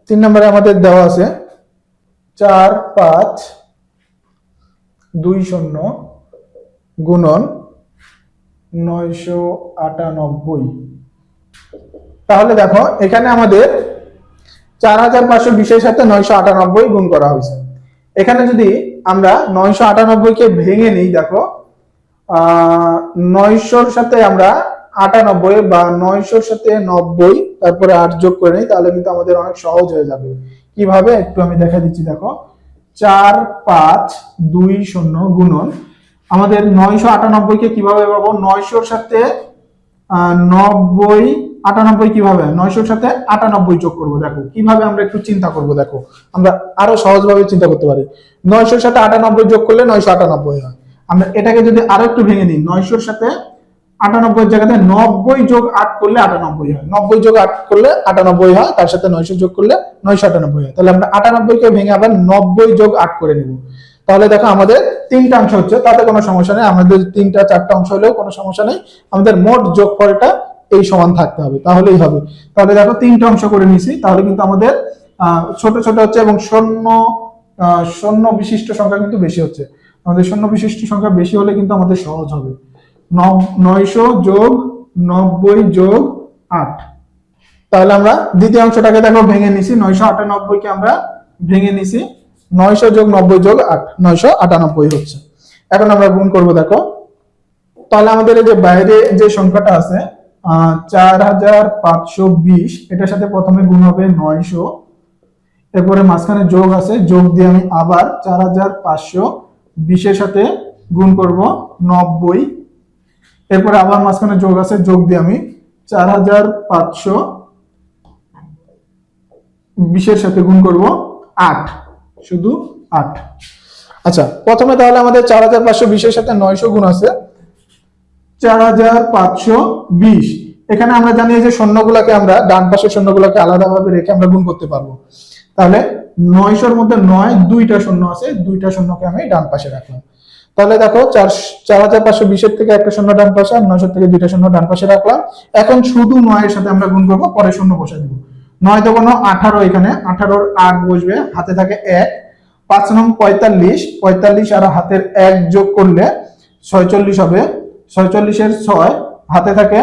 3 নম্বরে আমাদের দেওয়া আছে 4 5 2 0 গুণন 998। তাহলে দেখো এখানে আমাদের 4520 এর সাথে 998 গুণ করা হয়েছে। এখানে যদি আমরা 998 কে ভেঙে নিই, দেখো 900-র সাথে আমরা 98 বা 900-র সাথে 90 তারপরে 8 যোগ করে নিই, তাহলে কিন্তু আমাদের অনেক সহজ হয়ে যাবে। কিভাবে একটু আমি দেখা দিচ্ছি। দেখো 4 5 2 0 গুণন আমাদের 998 কে কিভাবে পাবো? 900-র সাথে 90 98 কিভাবে? 900-র সাথে 98 যোগ করব। দেখো কিভাবে আমরা একটু চিন্তা করব। দেখো আমরা আরো সহজভাবে চিন্তা করতে পারি। 900-র সাথে 98 যোগ করলে 998 হয়। আমরা এটাকে যদি আরো একটু ভেঙে নিই, 900-র সাথে 98 এর জায়গাতে 90 যোগ 8 করলে 98 হয়। 90 যোগ 8 করলে 98 হয়, তার সাথে 900 যোগ করলে 998 হয়। তাহলে আমরা 98 কে ভেঙে আবার 90 যোগ 8 করে নিব। তাহলে দেখো আমাদের 3টা অংশ হচ্ছে, তাতে কোনো সমস্যা নেই। আমাদের 3টা 4টা অংশ হলেও কোনো সমস্যা নেই, আমাদের মোট যোগফলটা এই সমান থাকতে হবে, তাহলেই হবে। তাহলে দেখো 3টা অংশ করে নিছি, তাহলে কিন্তু আমাদের ছোট ছোট হচ্ছে এবং শূন্য বিশিষ্ট সংখ্যা কিন্তু বেশি হচ্ছে। আমাদের শূন্য বিশিষ্ট সংখ্যা বেশি হলে কিন্তু আমাদের সহজ হবে। 900 যোগ 90 যোগ 8। তাহলে আমরা দ্বিতীয় অংশটাকে দেখো ভেঙে নিছি। 998 কে আমরা ভেঙে নিছি। 900 যোগ 90 যোগ 8 998 হচ্ছে। এখন আমরা গুণ করব। দেখো তাহলে আমাদের এই যে বাইরে যে সংখ্যাটা আছে 4520, এটার সাথে প্রথমে গুণ হবে 900, এরপরে মাঝখানে যোগ আছে, যোগ দিয়ে আমি আবার 4520 এর সাথে গুণ করব 90, এরপরে আবার মাঝখানে যোগ আছে, যোগ দিয়ে আমি 4520 এর সাথে গুণ করব 8, শুধু 8। আচ্ছা, প্রথমে তাহলে আমাদের 4520 এর সাথে 900 গুণ আছে 4520। এখানে আমরা জানি যে শূন্যগুলোকে আমরা ডান পাশের শূন্যগুলোকে আলাদাভাবে রেখে আমরা গুণ করতে পারবো। তাহলে 900-র মধ্যে 9 দুইটা শূন্য আছে, দুইটা শূন্যকে আমি ডান পাশে রাখলাম। তাহলে দেখো 4520 এর থেকে একটা শূন্য ডান পাশে আর 900 থেকে দুইটা শূন্য ডান পাশে রাখলাম। এখন শুধু 9 এর সাথে আমরা গুণ করব, পরে শূন্য বসাই দেব। 9 তো কোনো 18, এখানে 18-র 8 বসবে, হাতে থাকে 1, 5 নং 45, 45 আর হাতের 1 যোগ করলে 46 হবে। 46-এর 6 হাতে থাকে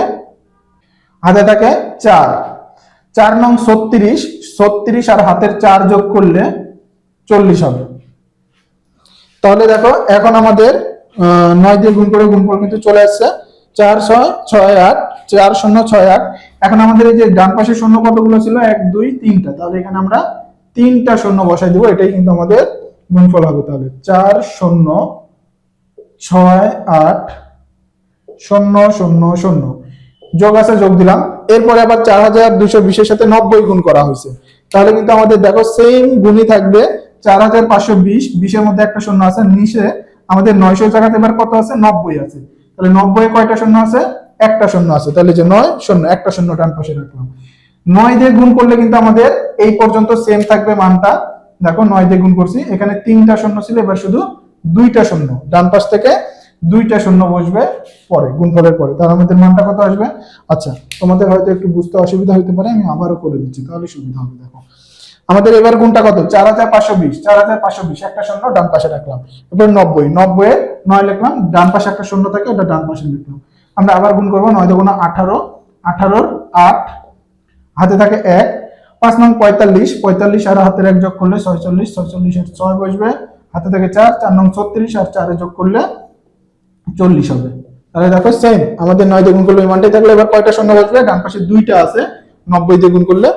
4, 4 নং 36, 36 আর হাতের 4 যোগ করলে 40 হবে। তাহলে দেখো এখন আমাদের 9 দিয়ে গুণ করে গুণফল কিন্তু চলে আসছে 4 6 6 8, 4 0 6 8। এখন আমাদের এই যে ডান পাশে শূন্য কতগুলো ছিল? 1 2 3টা। তাহলে এখানে আমরা 3টা শূন্য বসাই দেব, এটাই কিন্তু আমাদের গুণফল হবে। তাহলে 4 0 6 8 0 0 0 যোগ আছে, যোগ দিলাম। এরপরে আবার 4220 এর সাথে 90 গুণ করা হয়েছে। তাহলে কিন্তু আমাদের দেখো সেম গুণই থাকবে। 4520, 20 এর মধ্যে একটা শূন্য আছে, নিচে আমাদের 900 জায়গাতে এবার কত আছে? 90 আছে। তাহলে 90 এ কয়টা শূন্য আছে? একটা শূন্য আছে। তাহলে যে 9 শূন্য, একটা শূন্য ডান পাশে রাখলাম। 9 দিয়ে গুণ করলে কিন্তু আমাদের এই পর্যন্ত সেম থাকবে মানটা। দেখো 9 দিয়ে গুণ করছি, এখানে 3টা শূন্য ছিল, এবার শুধু 2টা শূন্য, ডান পাশ থেকে 2টা শূন্য বসবে পরে গুণফলের পরে। তাহলে আমাদের মানটা কত আসবে? আচ্ছা, তোমাদের হয়তো একটু বুঝতে অসুবিধা হতে পারে, আমি আবারও করে দিচ্ছি, তাহলে সুবিধা হবে। দেখো আমাদের এবার গুণটা কত? 4520, 4520 একটা শূন্য ডান পাশে রাখলাম। এবার 90, 90 এ 9 লিখলাম, ডান পাশে একটা শূন্য থাকে, ওটা ডান পাশে লিখলাম। আমরা আবার গুণ করবো। 9 দুগুণ 18, 18-র 8 হাতে থাকে 1, 5 নং 45, 45 আর হাতের 1 যোগ করলে 46, 46-এর 6 বসবে, হাতে থাকে 4, 4 নং 36 আর 4 যোগ করলে 40 হবে। তাহলে দেখো সেম আমাদের 9 দিয়ে গুণ করলে ওই মানটাই থাকলে। এবার কয়টা শূন্য বসবে? ডান পাশে 2টা আছে, 90 দিয়ে গুণ করলে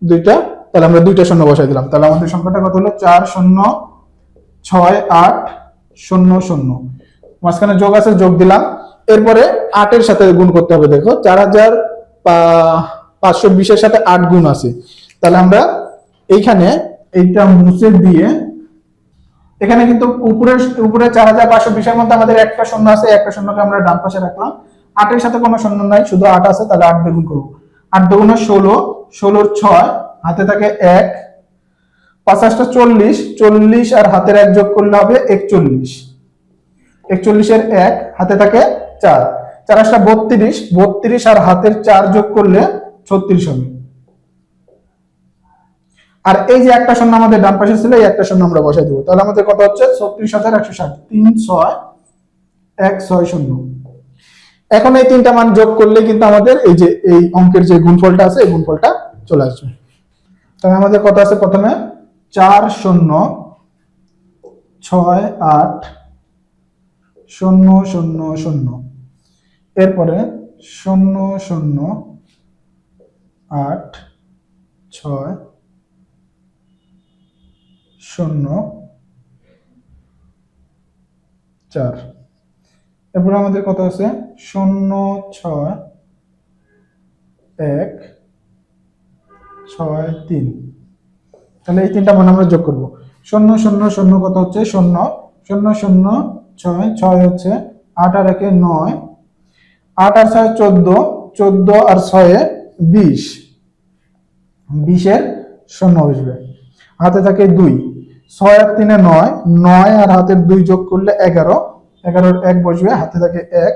2টা, তাহলে আমরা 2টা শূন্য বসাই দিলাম। তাহলে আমাদের সংখ্যাটা কত হলো? 4 0 6 8 0 0, মাঝখানে যোগ আছে, যোগ দিলাম। এরপরে 8 এর সাথে গুণ করতে হবে। দেখো 4520 এর সাথে 8 গুণ আছে। তাহলে আমরা এইখানে এইটা মুছে দিয়ে, এখানে কিন্তু উপরে 4520 এর মধ্যে আমাদের একটা শূন্য আছে, একটা শূন্যকে আমরা ডান পাশে রাখলাম। 8 এর সাথে কোনো শূন্য নাই, শুধু 8 আছে, তাহলে 8 দিয়ে গুণ করব। 8 দুগুণ 16, 16-র 6 হাতে থাকে 1, 5-টা 40, 40 আর হাতের 1 যোগ করলে হবে 41, 41-এর 1 হাতে থাকে 4, 4-টা 32, 32 আর হাতের 4 যোগ করলে 36 হবে। আর এই যে একটা শূন্য আমাদের ডান পাশে ছিল, এই একটা শূন্য আমরা বসাই দিব। তাহলে আমাদের কত হচ্ছে 36,160, 36160। এখন এই তিনটা মান যোগ করলে কিন্তু আমাদের এই যে এই অঙ্কের যে গুণফলটা আছে, এই গুণফলটা চলে আসবে। তাহলে আমাদের কত আছে, প্রথমে 4068,000, এরপরে 0086004, এরপরে আমাদের কত আছে 06163। তাহলে এই তিনটা মান আমরা যোগ করব। 000 কত হচ্ছে 0, 006 হচ্ছে 8 আর 1 9, 8 আর 6 14, 14 আর 6 20, 20 এর 0 বসবে, হাতে থাকে 2, 6 আর 3 9, 9 আর হাতের 2 যোগ করলে 11, 11 এর 1 বসবে, হাতে থাকে 1,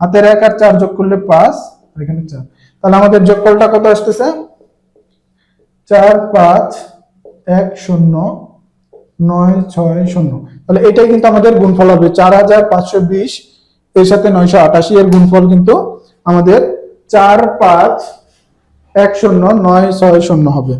হাতের 1 আর 4 যোগ করলে 5, এখানে 4। তাহলে আমাদের যোগফলটা কত আসতেছে 4510960। তাহলে এটাই কিন্তু আমাদের গুণফল হবে 4520 এর সাথে 988 এর গুণফল কিন্তু আমাদের 4510960 হবে।